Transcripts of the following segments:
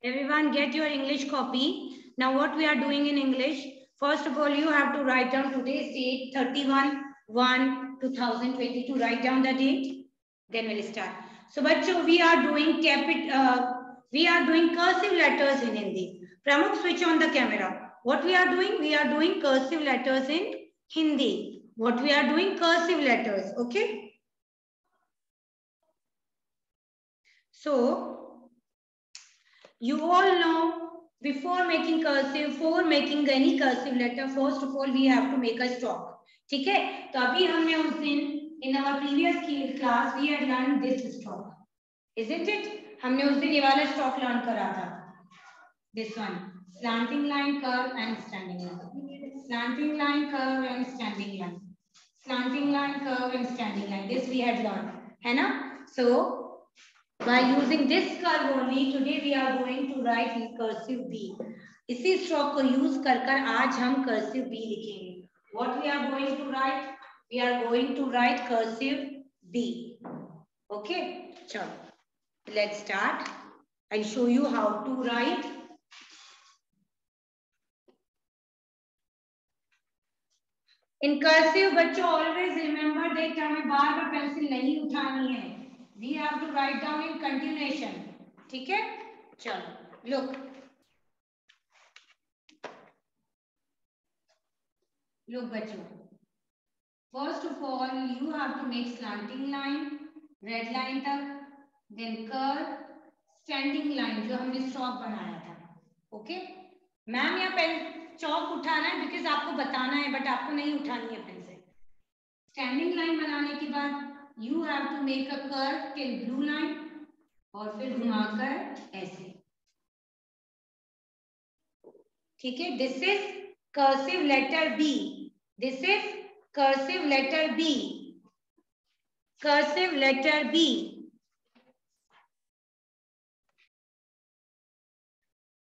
Everyone get your English copy. Now what we are doing in English, first of all, you have to write down today's date, 31/1/2022. Write down the date, then we'll start. So bachcho, we are doing cursive letters in Hindi. Pramukh, switch on the camera. What we are doing? We are doing cursive letters in Hindi. What we are doing? Cursive letters, okay? So, you all know before making any cursive letter, first of all we have to make a stroke. ठीक है? तो अभी हमने उस दिन in our previous class we had learned this stroke, isn't it? हमने उस दिन ये वाला stroke learn करा था. This one, slanting line, curve and standing line. Slanting line, curve and standing line. Slanting line, curve and standing line. This we had learned, है ना? So by using this curve only, today we are going to write in cursive B. इसी stroke को use कर आज हम cursive B लिखेंगे. What we are going to write? We are going to write cursive B. Okay, चलो. Let's start. I'll show you how to write. In cursive, बच्चों always remember that हमें बार-बार pencil नहीं उठानी है. We have to write down in continuation. ठीक है? चलो. Look. Look बच्चों. First of all, you have to make slanting line, red line तक, then curve, standing line जो हमने स्ट्रोक बनाया था. Okay? मैम यहाँ पेन चौक उठाना है because आपको बताना है, but आपको नहीं उठानी है पेंसिल. Standing line बनाने के बाद you have to make a curve till blue line और फिर घुमाकर ऐसे. ठीक है? This is cursive letter B. This is cursive letter B. Cursive letter B.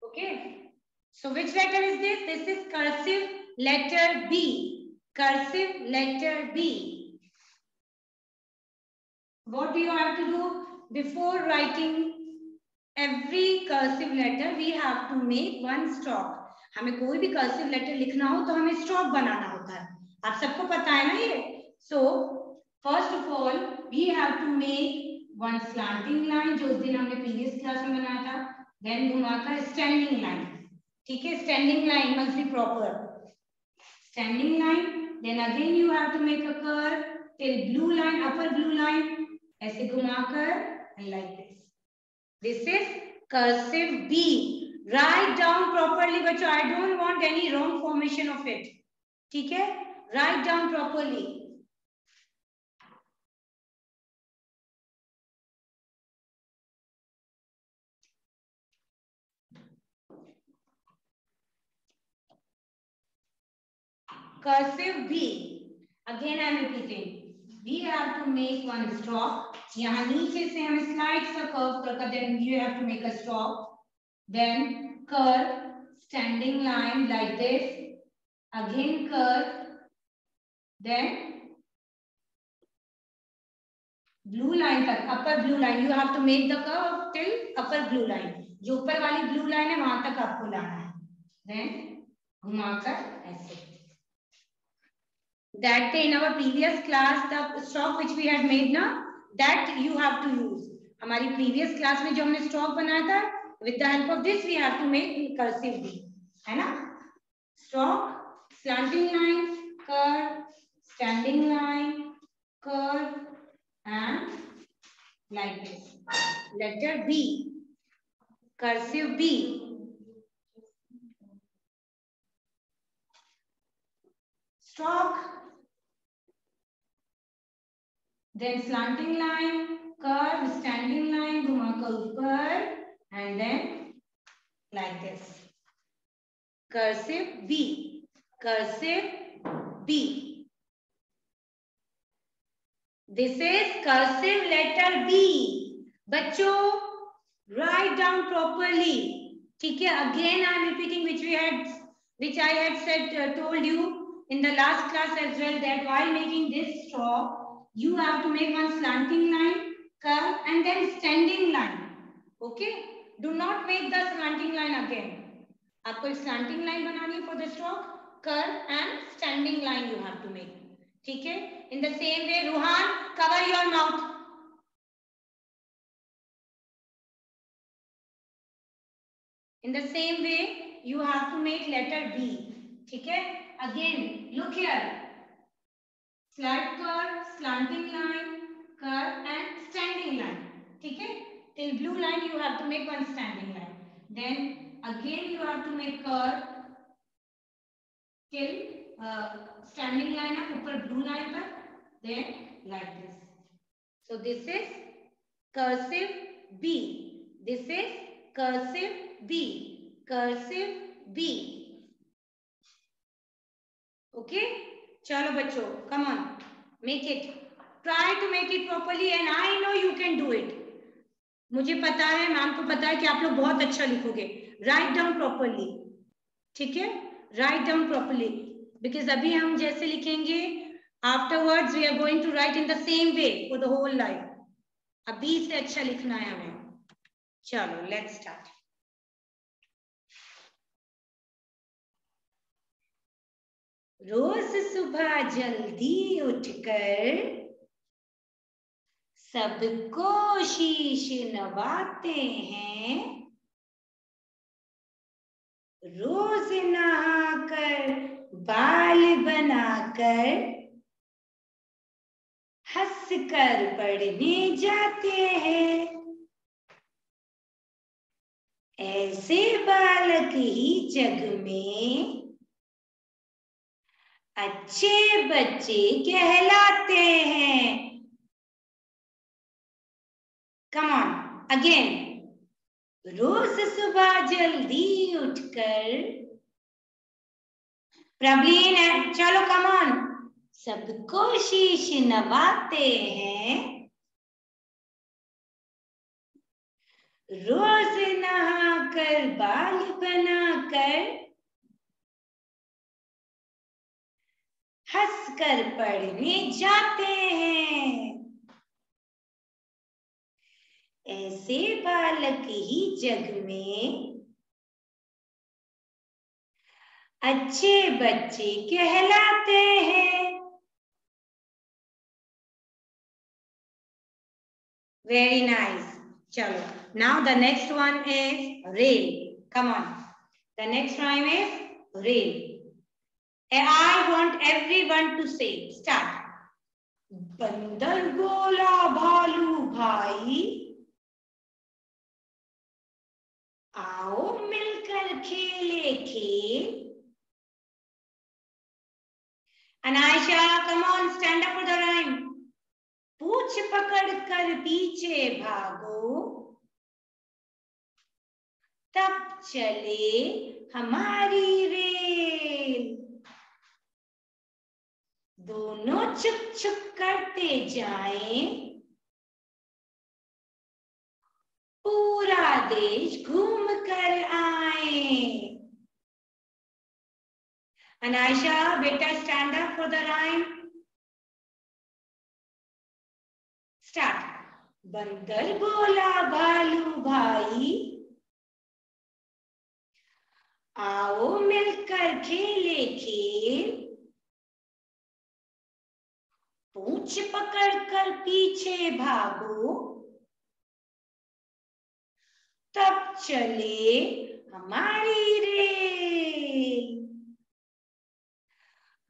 Okay. So which letter is this? This is cursive letter B. Cursive letter B. What do you have to do? Before writing every cursive letter, we have to make one stroke. हमें कोई भी cursive letter लिखना हो तो हमें stroke बनाना होता है. आप सबको पता है ना ये? So first of all, we have to make one slanting line जो उस दिन हमने previous class में बनाया था. Then घुमाकर standing line. ठीक है? Standing line must be proper. Standing line. Then again you have to make a curve till blue line, upper blue line. ऐसे घुमाकर and like this. This is cursive B. Write down properly, बच्चों. I don't want any wrong formation of it. ठीक है? Write down properly. Cursive B. Again I am repeating. We have to make one stroke. यहाँ नीचे से हम slight सा curve करकर then you have to make a stroke. Then curve, standing line like this. Again curve. Then blue line तक, upper blue line. You have to make the curve till upper blue line. जो ऊपर वाली blue line है वहां तक आपको लाना है. Then घुमाकर ऐसे. That day in our previous class, the stroke which we had made ना, that you have to use. हमारी previous class में जो हमने stroke बनाया था, with the help of this we have to make cursive B, है ना? Stroke, slanting line, curve, standing line, curve, and like this. Letter B, cursive B. Stroke. Then slanting line, curve, standing line, घुमाकर ऊपर, and then like this. Cursive B. Cursive B. This is cursive letter B. बच्चों, write down properly. ठीक है? Again I am repeating which I had said told you in the last class as well, that while making this stroke, you have to make one slanting line, curve, and then standing line. Okay? Do not make the slanting line again. आपको एक slanting line बनानी है for the stroke. Curve and standing line you have to make. ठीक है. In the same way Ruhan, cover your mouth. In the same way, you have to make letter B. ठीक है. Again, look here. Slight curve, slanting line, curve and standing line. ठीक है. Till blue line, you have to make one standing line. Then again, you have to make curve till standing line है ऊपर blue line पर. Then like this. So this is cursive B. This is cursive B. Cursive B. Okay? चलो बच्चों, come on, make it. Try to make it properly and I know you can do it. मुझे पता है, ma'am को पता है कि आप लोग बहुत अच्छा लिखोगे. Write down properly. ठीक है? Write down properly. Because अभी हम जैसे लिखेंगे, afterwards we are going to write in the same way for the whole life. अभी से अच्छा लिखना है हमें. चलो, let's start. रोज सुबह जल्दी उठकर सबको शीश नवाते हैं. रोज नहाकर बाल बनाकर हंसकर पढ़ने जाते हैं. ऐसे बालक ही जग में अच्छे बच्चे कहलाते हैं. Come on, again. रोज सुबह जल्दी उठकर प्रवीण है. चलो come on. सबको शीश नवाते हैं. रोज नहाकर बाल बनाकर हंसकर पढ़ने जाते हैं. ऐसे बालक ही जग में अच्छे बच्चे कहलाते हैं. Very nice. चलो. Now the next one is rail. Come on. The next rhyme is rail. I want everyone to say. Start. बंदर बोला भालू भाई, आओ मिलकर खेले खेल. Anaisha, come on, stand up for the rhyme. पूछ पकड़ कर पीछे भागो, तब चले हमारी रेल. दोनों छुप छुप करते जाएं, पूरा देश घूम कर आए. Anaisha, beta, stand up for the rhyme. Start. बंदर बोला भालू भाई, आओ मिलकर खेले खेल. पूछ पकड़ कर पीछे भागो, तब चले हमारी रेल.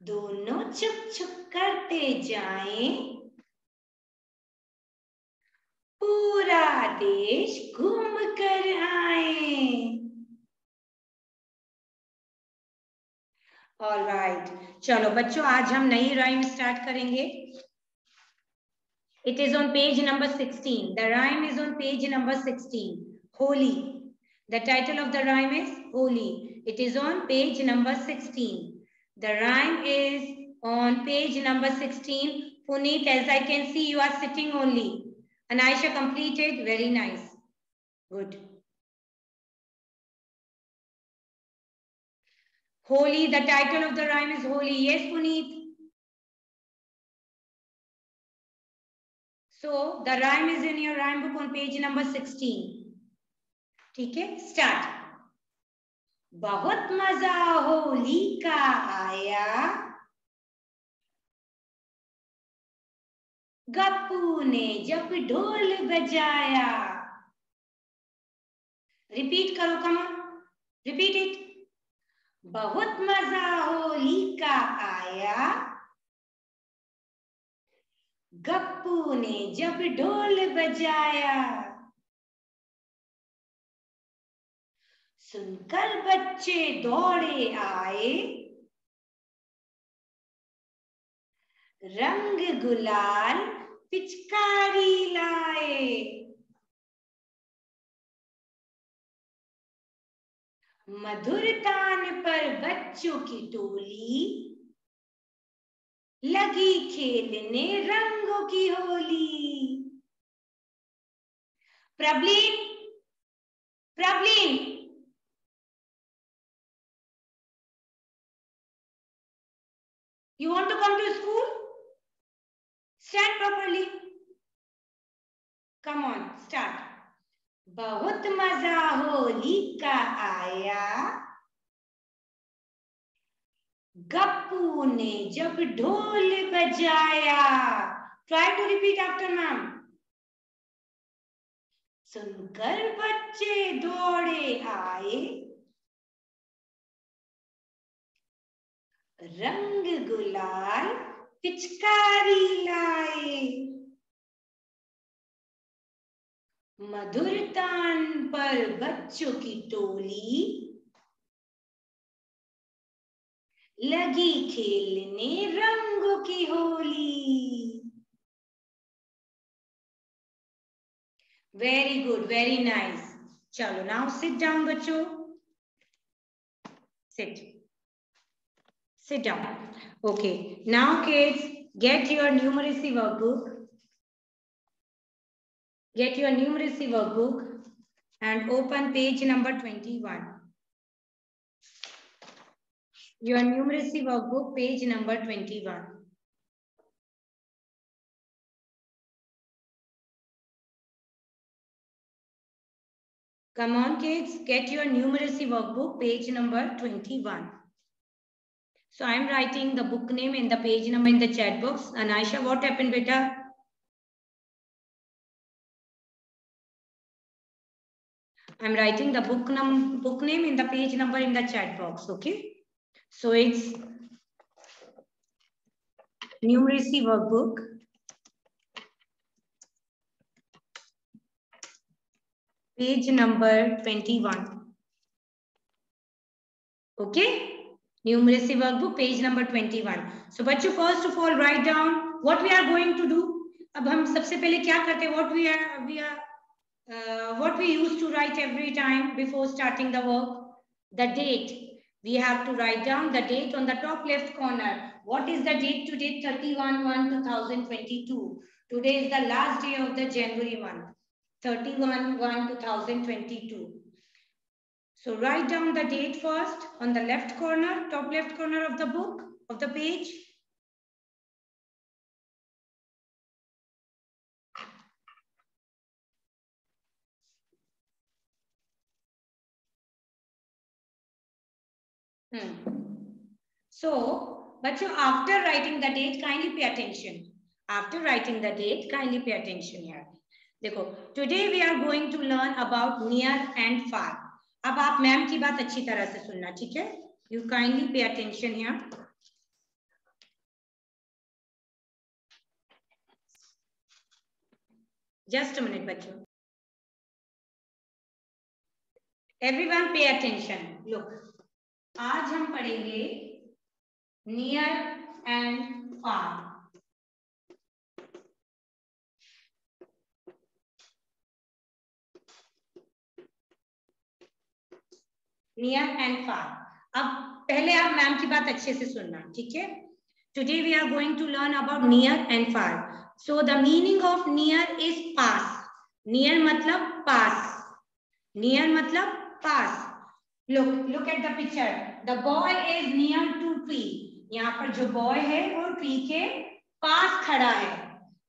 दोनों छुप छुप करते जाएं, पूरा देश घूम कर आए. All right. चलो बच्चों, आज हम नई राइम स्टार्ट करेंगे. It is on page number 16. The rhyme is on page number 16. Holy. The title of the rhyme is Holy. It is on page number 16. The rhyme is on page number 16. Puneet, as I can see, you are sitting only. Anaisha completed. Very nice. Good. Holy. The title of the rhyme is Holy. Yes, Puneet. So the rhyme is in your rhyme book on page number 16. ठीक है, start. बहुत मजा होली का आया, गप्पू ने जब ढोल बजाया। रिपीट करो, कम ऑन, रिपीट इट। बहुत मजा होली का आया, गप्पू ने जब ढोल बजाया। सुनकर बच्चे दौड़े आए, रंग गुलाल पिचकारी लाए। मधुर तान पर बच्चों की टोली, लगी खेलने रंगों की Holi. Prableen, Prableen, you want to come to school? Stand properly. Come on, start. बहुत मजा होली का आया, गप्पू ने जब ढोल बजाया। Try to repeat after ma'am. सुनकर बच्चे दौड़े आए, रंग गुलाल पिचकारी लाए। मधुर तान पर बच्चों की टोली, लगी खेलने रंगों की Holi. Very good, very nice. चलो नाउ सिट डाउन बच्चों, sit down. Okay, now kids, get your numeracy workbook. Get your numeracy workbook and open page number 21. Your numeracy workbook, page number 21. Come on kids, get your numeracy workbook, page number 21. So I am writing the book name and the page number in the chat box. Anaisha, what happened beta? I am writing the book name and the page number in the chat box, okay? So it's numeracy workbook, page number 21. Okay? Numeracy workbook, page number 21. So बच्चों, first of all write down what we are going to do. अब हम सबसे पहले क्या करते हैं? What we used to write every time before starting the work? The date. We have to write down the date on the top left corner. What is the date today? 31/1/2022. Today is the last day of the January month. 31/1/2022. So write down the date first on the left corner, top left corner of the book, of the page. So, bachcho, after writing the date, kindly pay attention. After writing the date, kindly pay attention here. देखो, today we are going to learn about near and far. अब आप ma'am की बात अच्छी तरह से सुनना, ठीक है? You kindly pay attention here. Just a minute, बच्चों. Everyone pay attention. Look, आज हम पढ़ेंगे near and far. Near and far. अब पहले आप मैम की बात अच्छे से सुनना, ठीक है? Today we are going to learn about near and far. So the meaning of near is pass. Near मतलब pass. Near मतलब pass. Look at the picture. The boy is near to tree. यहाँ पर जो boy है वो tree के पास खड़ा है.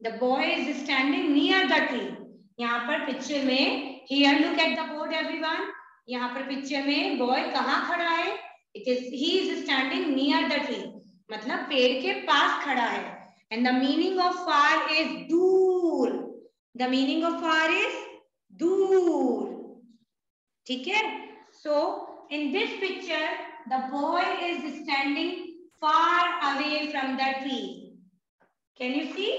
The boy is standing near the tree. यहाँ पर picture में Here look at the board everyone. यहाँ पर पिक्चर में बॉय कहाँ खड़ा है? He is standing near the tree. मतलब पेड़ के पास खड़ा है. And the meaning of far is दूर. The meaning of far is दूर. ठीक है? So in this picture, the boy is standing far away from the tree. Can you see?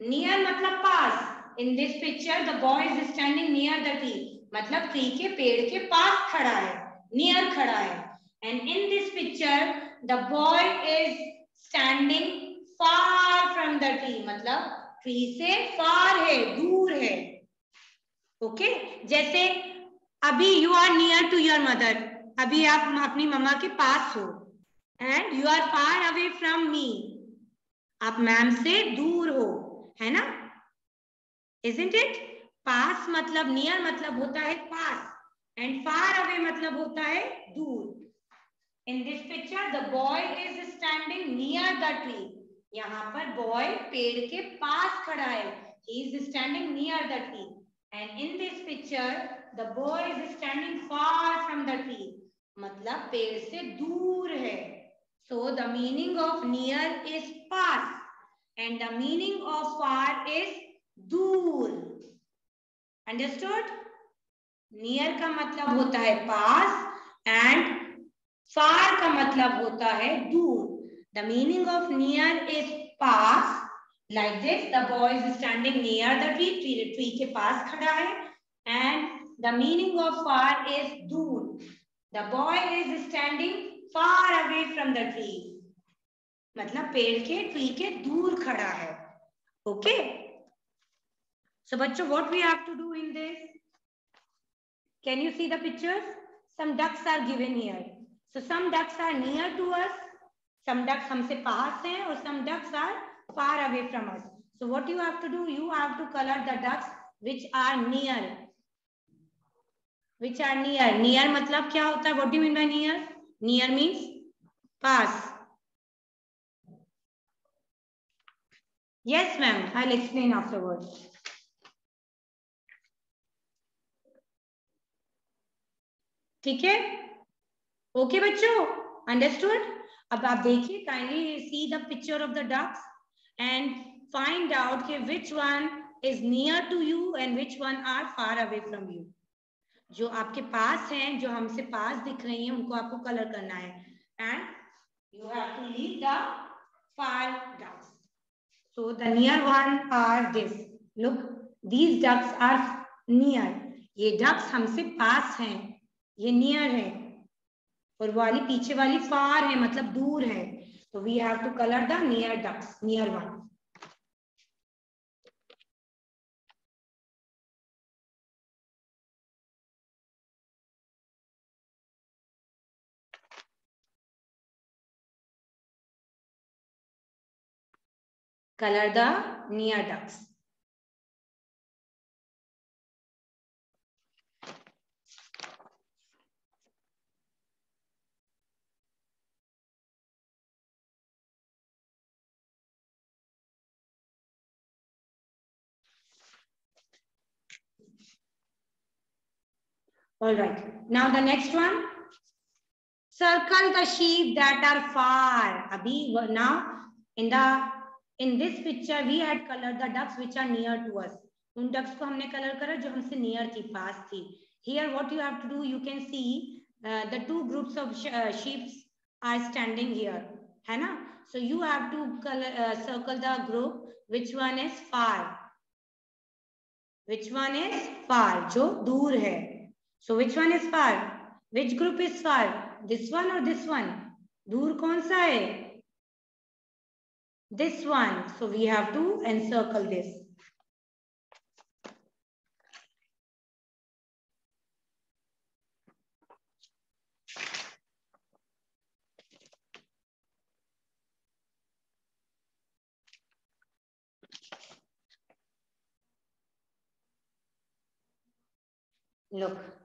Near मतलब पास. In this picture, the boy is standing near the tree. मतलब tree के पेड़ के पास खड़ा है. Near खड़ा है. And in this picture, the boy is standing far from the tree. मतलब ट्री से far है, दूर है. ओके जैसे अभी you are near to your mother. अभी आप अपनी मम्मा के पास हो. And you are far away from me. आप मैम से दूर हो, है ना? Isn't it? पास मतलब नियर मतलब होता है पास, एंड फार अवे मतलब होता है दूर. In this picture, the boy is standing near the tree. यहाँ पर बॉय पेड़ के पास खड़ा है. He is standing near the tree. And in this picture, the boy is standing far from the tree. मतलब पेड़ से दूर है. So the meaning of near is pass, and the meaning of far is दूर. Understood? Near का मतलब होता है पास, and far का मतलब होता है दूर. The meaning of near is pass. Like this, the boy is standing near the tree. Tree के पास खड़ा है. And the meaning of far is दूर. The boy is standing far away from the tree. मतलब पेड़ के tree के दूर खड़ा है. Okay? So बच्चों, what we have to do in this? Can you see the pictures? Some ducks are given here. So some ducks are near to us. Some ducks हमसे पास हैं और some ducks are far away from us. So what you have to do? You have to color the ducks which are near. Which are near. Near मतलब क्या होता है? What do you mean by near? Near means pass. Yes, ma'am. I'll explain afterwards. ठीक है? Okay बच्चों, understood? अब आप देखिए, kindly see the picture of the ducks and find out कि which one is near to you and which one are far away from you. जो आपके पास हैं, जो हमसे पास दिख रही हैं, उनको आपको कलर करना है. And you have to leave the far ducks. So the near one are this. Look, these ducks are near. ये डक्स हमसे पास हैं, ये नियर है, और वाली पीछे वाली फार है मतलब दूर है. तो we have to colour the near ducks, near one. Color the near ducks. All right. Now the next one. Circle the sheep that are far. Abhi now in this picture we had colored the ducks which are near to us. उन ducks को हमने color करा जो हमसे near थी, पास थी. Here what you have to do, you can see the two groups of sheep are standing here, है ना? So you have to circle the group which one is far. Which one is far? जो दूर है. So which one is far? Which group is far? This one or this one? दूर कौन सा है? This one. So we have to encircle this. Look.